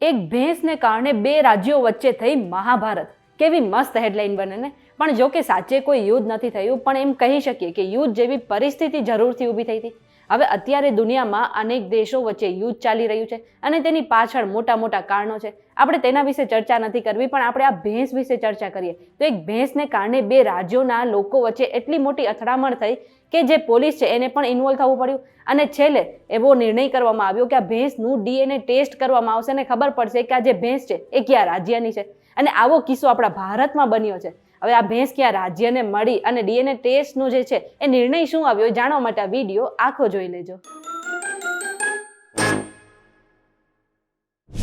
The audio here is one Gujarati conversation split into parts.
એક ભેંસને કારણે બે રાજ્યો વચ્ચે થઈ મહાભારત. કેવી મસ્ત હેડલાઇન બને ને. પણ જો કે સાચે કોઈ યુદ્ધ નથી થયું, પણ એમ કહી શકીએ કે યુદ્ધ જેવી પરિસ્થિતિ જરૂરથી ઊભી થઈ હતી. હવે અત્યારે દુનિયામાં અનેક દેશો વચ્ચે યુદ્ધ ચાલી રહ્યું છે અને તેની પાછળ મોટા મોટા કારણો છે. આપણે તેના વિશે ચર્ચા નથી કરવી, પણ આપણે આ ભેંસ વિશે ચર્ચા કરીએ તો એક ભેંસને કારણે બે રાજ્યોના લોકો વચ્ચે એટલી મોટી અથડામણ થઈ કે જે પોલીસ છે એને પણ ઇન્વોલ્વ થવું પડ્યું અને છેલ્લે એવો નિર્ણય કરવામાં આવ્યો કે આ ભેંસનું DNA ટેસ્ટ કરવામાં આવશે અને ખબર પડશે કે આ જે ભેંસ છે એ કયા રાજ્યની છે. અને આવો કિસ્સો આપણા ભારતમાં બન્યો છે. હવે આ ભેંસ કયા રાજ્યને મળી અને DNA ટેસ્ટનું જે છે એ નિર્ણય શું આવ્યો એ જાણવા માટે આ વિડીયો આખો જોઈ લેજો.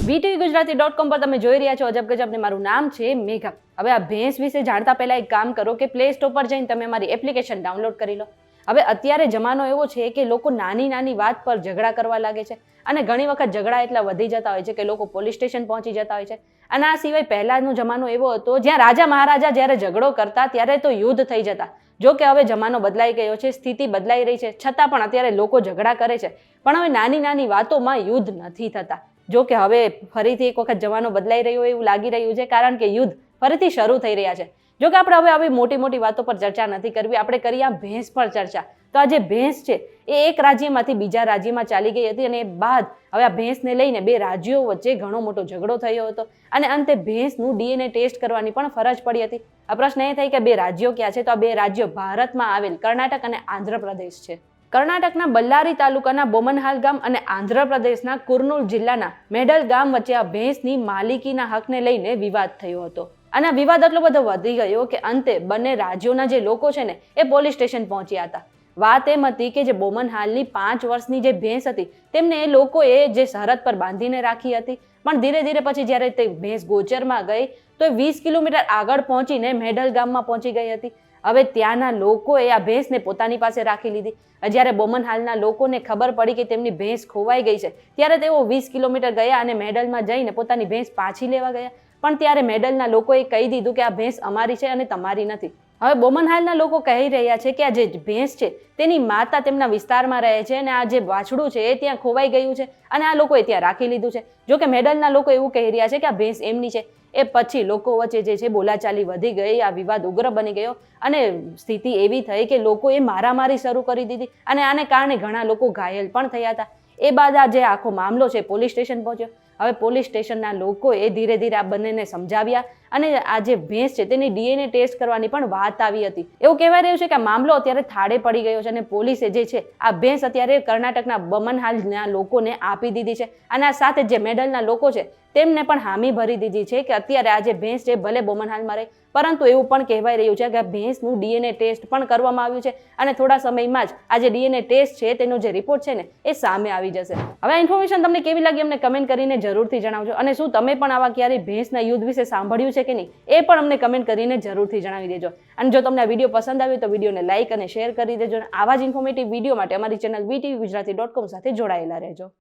VTVGujarati.com પર તમે જોઈ રહ્યા છો અજબ ગજબ ને મારું નામ છે મેઘા. હવે આ ભેંસ વિશે જાણતા પહેલા એક કામ કરો કે પ્લે સ્ટોર પર જઈને તમે મારી એપ્લિકેશન ડાઉનલોડ કરી લો. હવે અત્યારે જમાનો એવો છે કે લોકો નાની નાની વાત પર ઝઘડા કરવા લાગે છે અને ઘણી વખત ઝઘડા એટલા વધી જતા હોય છે કે લોકો પોલીસ સ્ટેશન પહોંચી જતા હોય છે. અને આ સિવાય પહેલાનો જમાનો એવો હતો જ્યાં રાજા મહારાજા જ્યારે ઝઘડો કરતા ત્યારે તો યુદ્ધ થઈ જતા. જો કે હવે જમાનો બદલાઈ ગયો છે, સ્થિતિ બદલાઈ રહી છે, છતાં પણ અત્યારે લોકો ઝઘડા કરે છે, પણ હવે નાની નાની વાતોમાં યુદ્ધ નથી થતા. જો કે હવે ફરીથી એક વખત જમાનો બદલાઈ રહ્યો એવું લાગી રહ્યું છે, કારણ કે યુદ્ધ ફરીથી શરૂ થઈ રહ્યા છે. જો કે આપણે હવે આવી મોટી મોટી વાતો પર ચર્ચા નથી કરવી, આપણે કરીએ આ ભેંસ પર ચર્ચા. તો આ જે ભેંસ છે એ એક રાજ્યમાંથી બીજા રાજ્યમાં ચાલી ગઈ હતી અને એ બાદ હવે આ ભેંસને લઈને બે રાજ્યો વચ્ચે ઘણો મોટો ઝઘડો થયો હતો અને અંતે ભેંસનું DNA ટેસ્ટ કરવાની પણ ફરજ પડી હતી. આ પ્રશ્ન એ થાય કે બે રાજ્યો ક્યાં છે? તો આ બે રાજ્યો ભારતમાં આવેલ કર્ણાટક અને આંધ્રપ્રદેશ છે. કર્ણાટકના બલ્લારી તાલુકાના બોમનહાલ ગામ અને આંધ્રપ્રદેશના કુર્નૂલ જિલ્લાના મેડલ ગામ વચ્ચે આ ભેંસની માલિકીના હકને લઈને વિવાદ થયો હતો. અને આ વિવાદ એટલો બધો વધી ગયો કે અંતે બંને રાજ્યોના જે લોકો છે ને એ પોલીસ સ્ટેશન પહોંચ્યા હતા. વાત એમ હતી કે જે બોમનહાલની 5 વર્ષની જે ભેંસ હતી તેમને એ લોકોએ જે સરહદ પર બાંધીને રાખી હતી, પણ ધીરે ધીરે પછી જ્યારે તે ભેંસ ગોચરમાં ગઈ તો એ 20 કિલોમીટર આગળ પહોંચીને મેડલ ગામમાં પહોંચી ગઈ હતી. હવે ત્યાંના લોકોએ આ ભેંસને પોતાની પાસે રાખી લીધી. જ્યારે બોમનહાલના લોકોને ખબર પડી કે તેમની ભેંસ ખોવાઈ ગઈ છે ત્યારે તેઓ 20 કિલોમીટર ગયા અને મેડલમાં જઈને પોતાની ભેંસ પાછી લેવા ગયા. પણ ત્યારે મેડલના લોકોએ કહી દીધું કે આ ભેંસ અમારી છે અને તમારી નથી. હવે બોમનહાલના લોકો કહી રહ્યા છે કે આ જે ભેંસ છે તેની માતા તેમના વિસ્તારમાં રહે છે અને આ જે વાછડું છે એ ત્યાં ખોવાઈ ગયું છે અને આ લોકોએ ત્યાં રાખી લીધું છે. જો કે મેડલના લોકો એવું કહી રહ્યા છે કે આ ભેંસ એમની છે. એ પછી લોકો વચ્ચે જે છે બોલાચાલી વધી ગઈ, આ વિવાદ ઉગ્ર બની ગયો અને સ્થિતિ એવી થઈ કે લોકોએ મારામારી શરૂ કરી દીધી અને આને કારણે ઘણા લોકો ઘાયલ પણ થયા હતા. એ બાદ આ જે આખો મામલો છે પોલીસ સ્ટેશન પહોંચ્યો. હવે પોલીસ સ્ટેશનના લોકોએ ધીરે ધીરે આ બંનેને સમજાવ્યા અને આ જે ભેંસ છે તેની DNA ટેસ્ટ કરવાની પણ વાત આવી હતી. એવું કહેવાય રહ્યું છે કે આ મામલો અત્યારે થાળે પડી ગયો છે અને પોલીસે જે છે આ ભેંસ અત્યારે કર્ણાટકના બોમનહાલના લોકોને આપી દીધી છે અને આ સાથે જે મેડલના લોકો છે તેમને પણ હામી ભરી દીધી છે કે અત્યારે આ જે ભેંસ છે ભલે બોમનહાલમાં રહે, પરંતુ એવું પણ કહેવાય રહ્યું છે કે આ ભેંસનું DNA ટેસ્ટ પણ કરવામાં આવ્યું છે અને થોડા સમયમાં જ આ જે DNA ટેસ્ટ છે તેનો જે રિપોર્ટ છે ને એ સામે આવી જશે. હવે આ ઇન્ફોર્મેશન તમને કેવી લાગી અમને કમેન્ટ કરીને જરૂરથી જણાવજો અને શું તમે પણ આવા ક્યારેય ભેંસના યુદ્ધ વિશે સાંભળ્યું છે કે નહીં એ પણ અમને કમેન્ટ કરીને જરૂરથી જણાવી દેજો. અને જો તમને આ વિડીયો પસંદ આવ્યો તો વિડીયોને લાઇક અને શેર કરી દેજો અને આવા જ ઇન્ફોર્મેટિવ વિડીયો માટે અમારી ચેનલ VTVGujarati.com સાથે જોડાયેલા રહેજો.